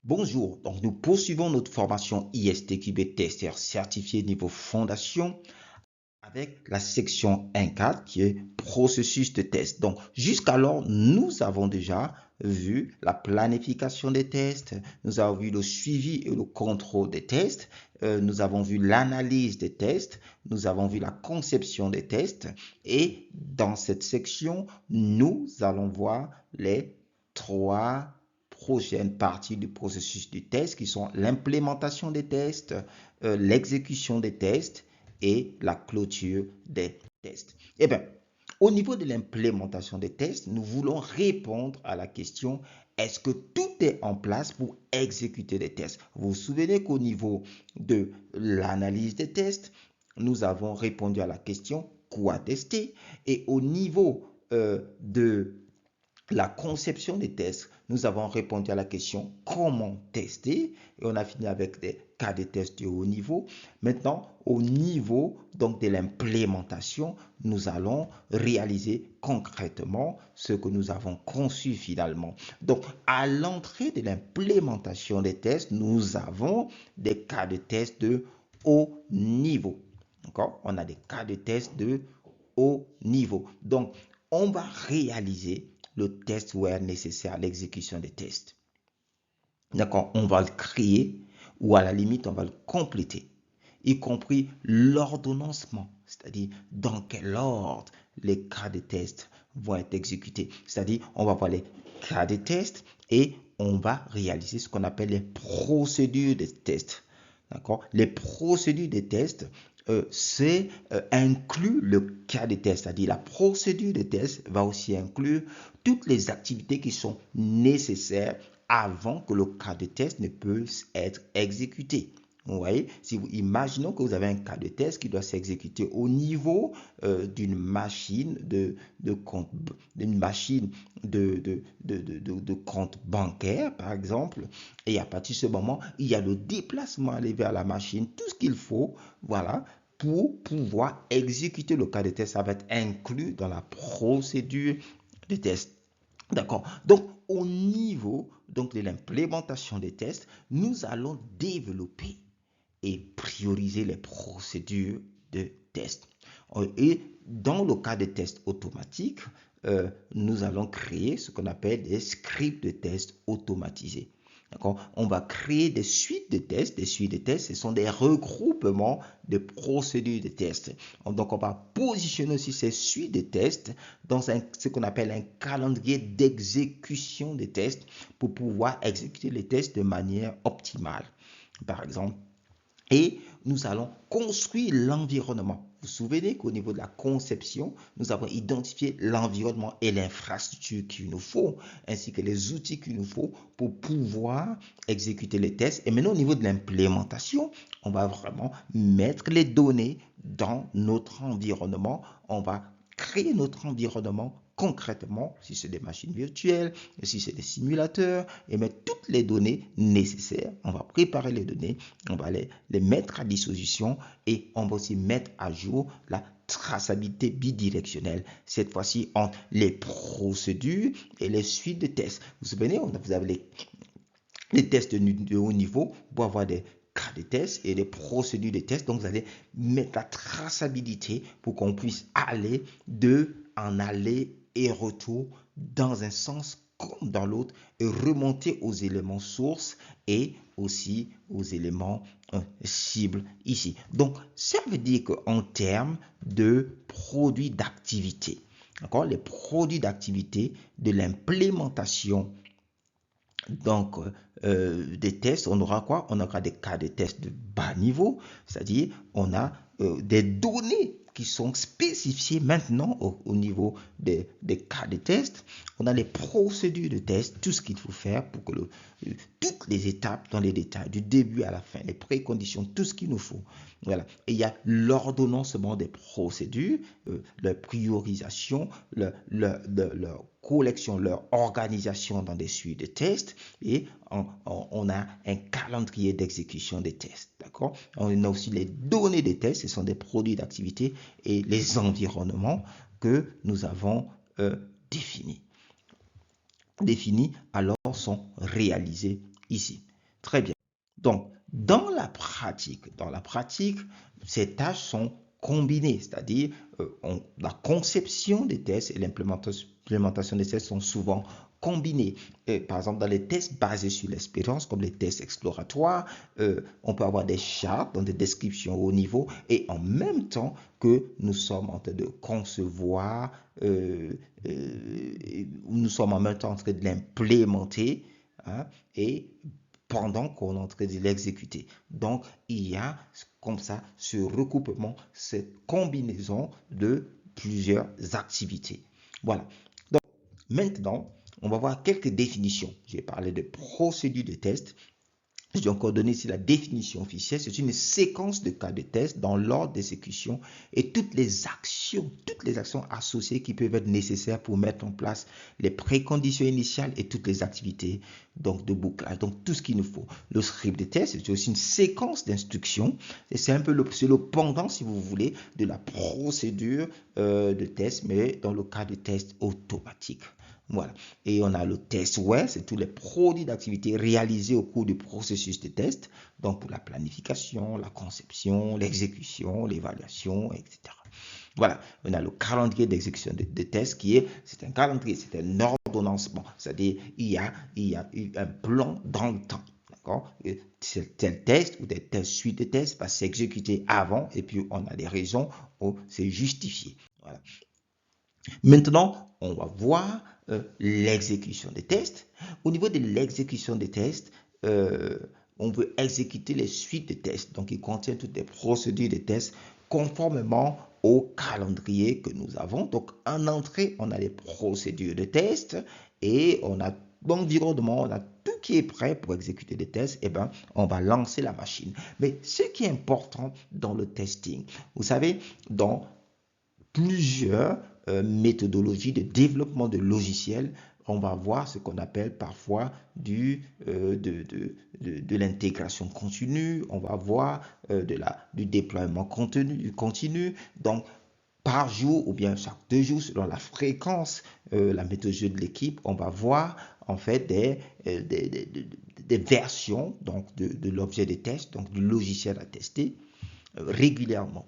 Bonjour, donc nous poursuivons notre formation ISTQB Tester certifié niveau fondation avec la section 1.4 qui est processus de test. Donc jusqu'alors, nous avons déjà vu la planification des tests, nous avons vu le suivi et le contrôle des tests, nous avons vu l'analyse des tests, nous avons vu la conception des tests et dans cette section, nous allons voir les trois prochaines parties du processus du test qui sont l'implémentation des tests, l'exécution des tests et la clôture des tests. Eh bien, au niveau de l'implémentation des tests, nous voulons répondre à la question est-ce que tout est en place pour exécuter des tests? Vous vous souvenez qu'au niveau de l'analyse des tests, nous avons répondu à la question quoi tester? Et au niveau de la conception des tests, nous avons répondu à la question comment tester et on a fini avec des cas de tests de haut niveau. Maintenant, au niveau donc de l'implémentation, nous allons réaliser concrètement ce que nous avons conçu finalement. Donc, à l'entrée de l'implémentation des tests, nous avons des cas de tests de haut niveau. D'accord? On a des cas de tests de haut niveau. Donc, on va réaliser le test where nécessaire à l'exécution des tests. D'accord, on va le créer ou à la limite, on va le compléter, y compris l'ordonnancement, c'est-à-dire dans quel ordre les cas de test vont être exécutés. C'est-à-dire, on va voir les cas de test et on va réaliser ce qu'on appelle les procédures de test. D'accord, les procédures de test inclut le cas de test, c'est-à-dire la procédure de test va aussi inclure toutes les activités qui sont nécessaires avant que le cas de test ne puisse être exécuté. Vous voyez, si vous imaginons que vous avez un cas de test qui doit s'exécuter au niveau d'une machine de compte, de compte bancaire, par exemple, et à partir de ce moment, il y a le déplacement à aller vers la machine, tout ce qu'il faut, voilà, pour pouvoir exécuter le cas de test, ça va être inclus dans la procédure de test. D'accord. Donc, au niveau donc, de l'implémentation des tests, nous allons développer et prioriser les procédures de test. Et dans le cas de tests automatiques, nous allons créer ce qu'on appelle des scripts de tests automatisés. On va créer des suites de tests. Des suites de tests, ce sont des regroupements de procédures de tests. Donc, on va positionner aussi ces suites de tests dans ce qu'on appelle un calendrier d'exécution des tests pour pouvoir exécuter les tests de manière optimale. Par exemple, et nous allons construire l'environnement. Vous vous souvenez qu'au niveau de la conception, nous avons identifié l'environnement et l'infrastructure qu'il nous faut, ainsi que les outils qu'il nous faut pour pouvoir exécuter les tests. Et maintenant, au niveau de l'implémentation, on va vraiment mettre les données dans notre environnement. On va créer notre environnement concrètement, si c'est des machines virtuelles, si c'est des simulateurs, et mettre toutes les données nécessaires. On va préparer les données, on va les mettre à disposition et on va aussi mettre à jour la traçabilité bidirectionnelle, cette fois-ci entre les procédures et les suites de tests. Vous vous souvenez, vous avez les tests de haut niveau pour avoir des cas de tests et des procédures de tests. Donc, vous allez mettre la traçabilité pour qu'on puisse aller en aller et retour dans un sens comme dans l'autre et remonter aux éléments sources et aussi aux éléments cibles ici. Donc, ça veut dire qu'en termes de produits d'activité, les produits d'activité de l'implémentation donc des tests, on aura quoi? On aura des cas de tests de bas niveau, c'est-à-dire on a des données qui sont spécifiées maintenant au niveau des cas de test. On a les procédures de test, tout ce qu'il faut faire pour que toutes les étapes dans les détails, du début à la fin, les préconditions, tout ce qu'il nous faut. Voilà. Et il y a l'ordonnancement des procédures, leur priorisation, leur collection, leur organisation dans des suites de tests et on a un calendrier d'exécution des tests. D'accord? On a aussi les données des tests, ce sont des produits d'activité et les environnements que nous avons définis alors sont réalisés ici. Très bien. Donc, dans la pratique, ces tâches sont combinées, c'est-à-dire la conception des tests et l'implémentation des tests sont souvent combinées. Par exemple, dans les tests basés sur l'expérience, comme les tests exploratoires, on peut avoir des chartes, dans des descriptions au haut niveau, et en même temps que nous sommes en train de concevoir, nous sommes en même temps en train de l'implémenter, hein, et pendant qu'on est en train de l'exécuter. Donc, il y a comme ça ce recoupement, cette combinaison de plusieurs activités. Voilà. Donc, maintenant, on va voir quelques définitions. J'ai parlé de procédure de test. J'ai encore donné ici la définition officielle. C'est une séquence de cas de test dans l'ordre d'exécution et toutes les actions associées qui peuvent être nécessaires pour mettre en place les préconditions initiales et toutes les activités donc de bouclage. Donc tout ce qu'il nous faut. Le script de test, c'est aussi une séquence d'instructions et c'est un peu le pendant, si vous voulez, de la procédure de test, mais dans le cas de test automatique. Voilà. Et on a le test web, c'est tous les produits d'activité réalisés au cours du processus de test. Donc pour la planification, la conception, l'exécution, l'évaluation, etc. Voilà. On a le calendrier d'exécution de test c'est un calendrier, c'est un ordonnancement. C'est-à-dire il y a un plan dans le temps. D'accord? Tel test ou telle suite de tests va s'exécuter avant et puis on a des raisons où c'est justifié. Voilà. Maintenant, on va voir l'exécution des tests. Au niveau de l'exécution des tests, on veut exécuter les suites de tests. Donc, il contient toutes les procédures de tests conformément au calendrier que nous avons. Donc, en entrée, on a les procédures de tests et on a l'environnement, on a tout qui est prêt pour exécuter des tests. Et bien, on va lancer la machine. Mais ce qui est important dans le testing, vous savez, dans plusieurs méthodologies de développement de logiciels, on va voir ce qu'on appelle parfois de l'intégration continue, on va voir du déploiement continu. Donc, par jour ou bien chaque 2 jours, selon la fréquence, la méthodologie de l'équipe, on va voir en fait des versions donc de l'objet de test, donc du logiciel à tester régulièrement.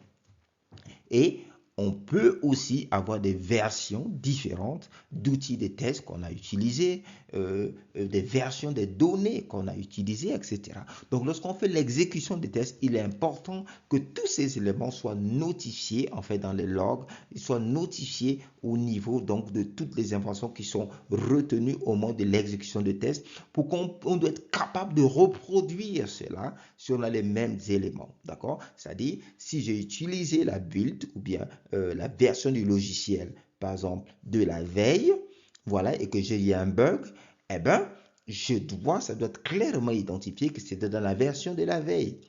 Et on peut aussi avoir des versions différentes d'outils de test qu'on a utilisés, des versions des données qu'on a utilisées, etc. Donc, lorsqu'on fait l'exécution des tests, il est important que tous ces éléments soient notifiés, en fait, dans les logs, ils soient notifiés au niveau, donc, de toutes les informations qui sont retenues au moment de l'exécution de tests pour qu'on doit être capable de reproduire cela si on a les mêmes éléments, d'accord? C'est-à-dire, si j'ai utilisé la build ou bien la version du logiciel, par exemple, de la veille, voilà, et que j'ai eu un bug, eh bien, ça doit être clairement identifié que c'était dans la version de la veille.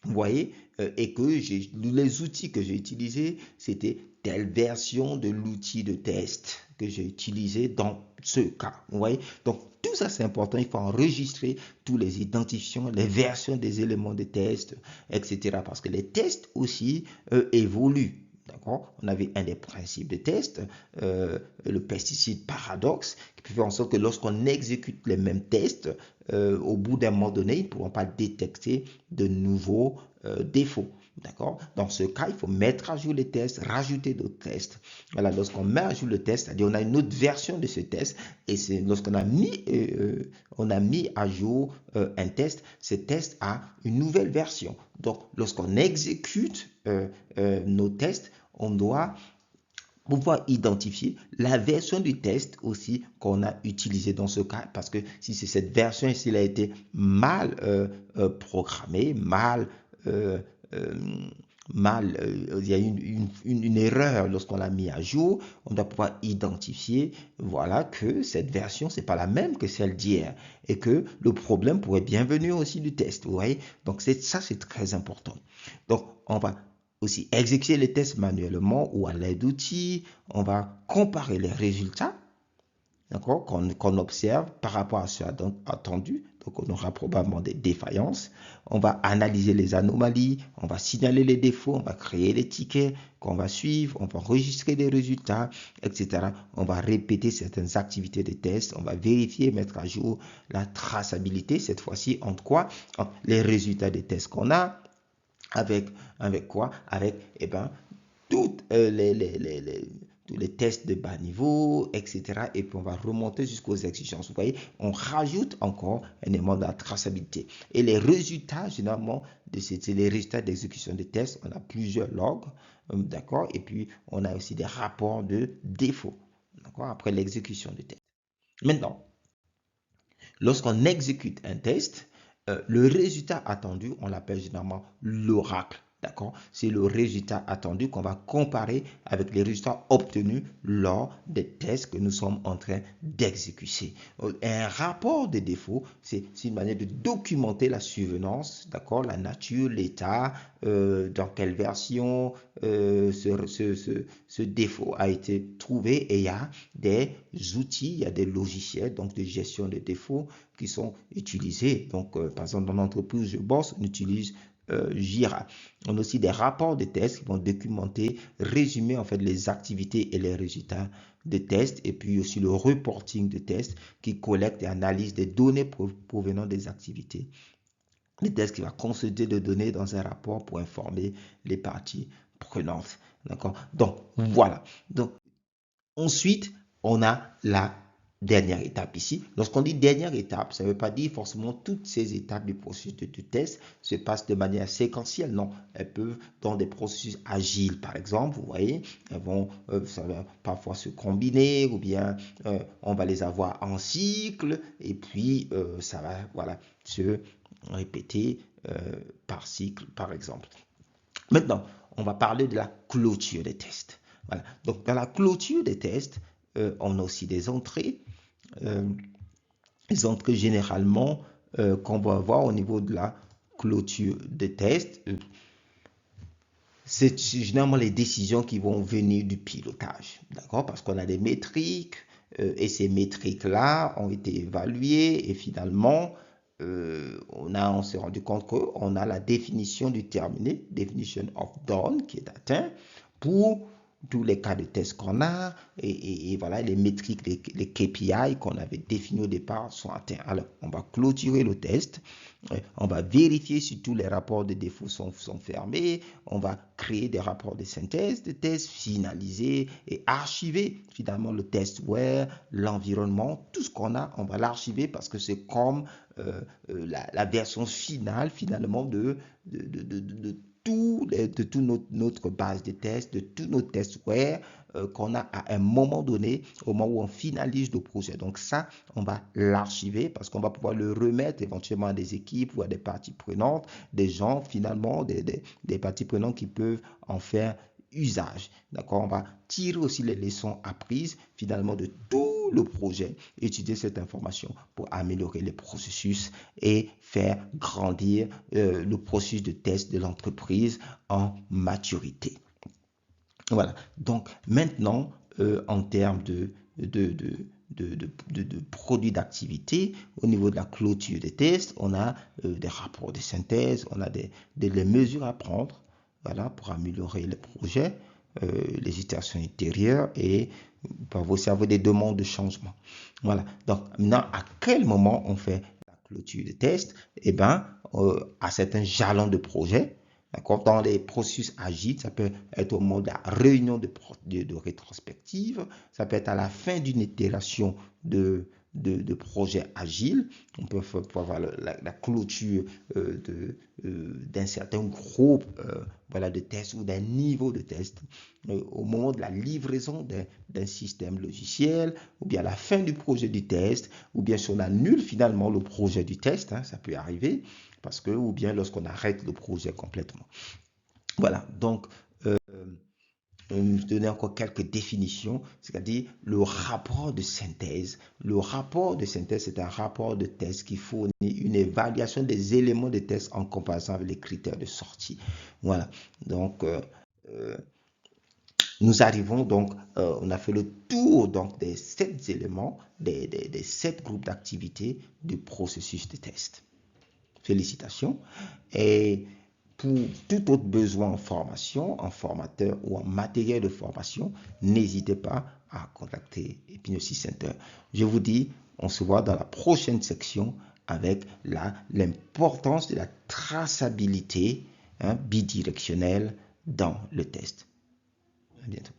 Vous voyez, et que les outils que j'ai utilisés, c'était telle version de l'outil de test que j'ai utilisé dans ce cas. Vous voyez, donc tout ça c'est important. Il faut enregistrer tous les identifiants, les versions des éléments de test, etc. Parce que les tests aussi évoluent. D'accord? On avait un des principes de test, le pesticide paradoxe, qui peut faire en sorte que lorsqu'on exécute les mêmes tests, au bout d'un moment donné, ils ne pourront pas détecter de nouveaux défauts. D'accord? Dans ce cas, il faut mettre à jour les tests, rajouter d'autres tests. Voilà, lorsqu'on met à jour le test, c'est-à-dire on a une autre version de ce test, et c'est lorsqu'on a mis à jour un test, ce test a une nouvelle version. Donc, lorsqu'on exécute nos tests, on doit pouvoir identifier la version du test aussi qu'on a utilisé dans ce cas, parce que si c'est cette version ici, elle a été mal programmée, il y a une erreur lorsqu'on l'a mis à jour, on doit pouvoir identifier, voilà, que cette version, c'est pas la même que celle d'hier, et que le problème pourrait bien venir aussi du test, vous voyez. Donc, ça, c'est très important. Donc, on va aussi exécuter les tests manuellement ou à l'aide d'outils. On va comparer les résultats, d'accord, qu'on observe par rapport à ce attendu. Donc, on aura probablement des défaillances. On va analyser les anomalies, on va signaler les défauts, on va créer les tickets qu'on va suivre, on va enregistrer les résultats, etc. On va répéter certaines activités de test, on va vérifier, mettre à jour la traçabilité, cette fois-ci, entre quoi? Entre les résultats des tests qu'on a, avec quoi? Avec, toutes tous les tests de bas niveau, etc. Et puis on va remonter jusqu'aux exigences. Vous voyez, on rajoute encore un élément de la traçabilité. Et les résultats, généralement, c'est les résultats d'exécution des tests. On a plusieurs logs, d'accord? Et puis on a aussi des rapports de défaut, d'accord? Après l'exécution des tests. Maintenant, lorsqu'on exécute un test, le résultat attendu, on l'appelle généralement l'oracle. D'accord? C'est le résultat attendu qu'on va comparer avec les résultats obtenus lors des tests que nous sommes en train d'exécuter. Un rapport de défaut, c'est une manière de documenter la survenance, d'accord? La nature, l'état, dans quelle version ce défaut a été trouvé, et il y a des outils, il y a des logiciels donc de gestion des défauts qui sont utilisés. Donc, par exemple, dans l'entreprise où je bosse, on utilise Jira. On a aussi des rapports de tests qui vont documenter, résumer en fait les activités et les résultats des tests, et puis aussi le reporting de tests qui collecte et analyse des données provenant des activités. Les tests qui va consolider des données dans un rapport pour informer les parties prenantes. D'accord? Donc, voilà. Donc, ensuite, on a la dernière étape ici. Lorsqu'on dit dernière étape, ça ne veut pas dire forcément toutes ces étapes du processus de test se passent de manière séquentielle. Non, elles peuvent dans des processus agiles, par exemple, vous voyez, elles vont ça va parfois se combiner, ou bien on va les avoir en cycle, et puis ça va voilà, se répéter par cycle, par exemple. Maintenant, on va parler de la clôture des tests. Voilà. Donc, dans la clôture des tests, on a aussi des entrées. Les entrées généralement qu'on va avoir au niveau de la clôture des tests, c'est généralement les décisions qui vont venir du pilotage, d'accord? Parce qu'on a des métriques et ces métriques-là ont été évaluées et finalement, on s'est rendu compte qu'on a la définition du terminé, definition of done, qui est atteint pour tous les cas de test qu'on a et voilà, les métriques, les KPI qu'on avait définis au départ sont atteints. Alors, on va clôturer le test, on va vérifier si tous les rapports de défaut sont fermés, on va créer des rapports de synthèse de tests, finaliser et archiver finalement le testware, l'environnement, tout ce qu'on a, on va l'archiver parce que c'est comme la version finale finalement de toute notre base de tests, de tous nos testware qu'on a à un moment donné, au moment où on finalise le projet. Donc ça, on va l'archiver parce qu'on va pouvoir le remettre éventuellement à des équipes ou à des parties prenantes, des gens finalement, des parties prenantes qui peuvent en faire usage. D'accord? On va tirer aussi les leçons apprises finalement de tout le projet, utiliser cette information pour améliorer les processus et faire grandir le processus de test de l'entreprise en maturité. Voilà. Donc maintenant, en termes de produits d'activité, au niveau de la clôture des tests, on a des rapports de synthèse, on a des mesures à prendre, voilà, pour améliorer le projet, les itérations intérieures et pour vous servir des demandes de changement. Voilà. Donc maintenant, à quel moment on fait la clôture des tests? Eh bien, à certains jalons de projet. D'accord? Dans les processus agiles, ça peut être au moment de la réunion de rétrospective, ça peut être à la fin d'une itération de projet agile. On peut avoir la clôture d'un certain groupe voilà, de tests ou d'un niveau de test au moment de la livraison d'un système logiciel, ou bien à la fin du projet du test, ou bien si on annule finalement le projet du test, hein, ça peut arriver, parce que, ou bien lorsqu'on arrête le projet complètement. Voilà, donc je donner encore quelques définitions, c'est-à-dire le rapport de synthèse. Le rapport de synthèse, c'est un rapport de test qui fournit une évaluation des éléments de test en comparaison avec les critères de sortie. Voilà, donc Nous arrivons donc, on a fait le tour donc des 7 éléments, des 7 groupes d'activités du processus de test. Félicitations. Et pour tout autre besoin en formation, en formateur ou en matériel de formation, n'hésitez pas à contacter Hypnosis Center. Je vous dis, on se voit dans la prochaine section avec l'importance de la traçabilité bidirectionnelle dans le test. À bientôt.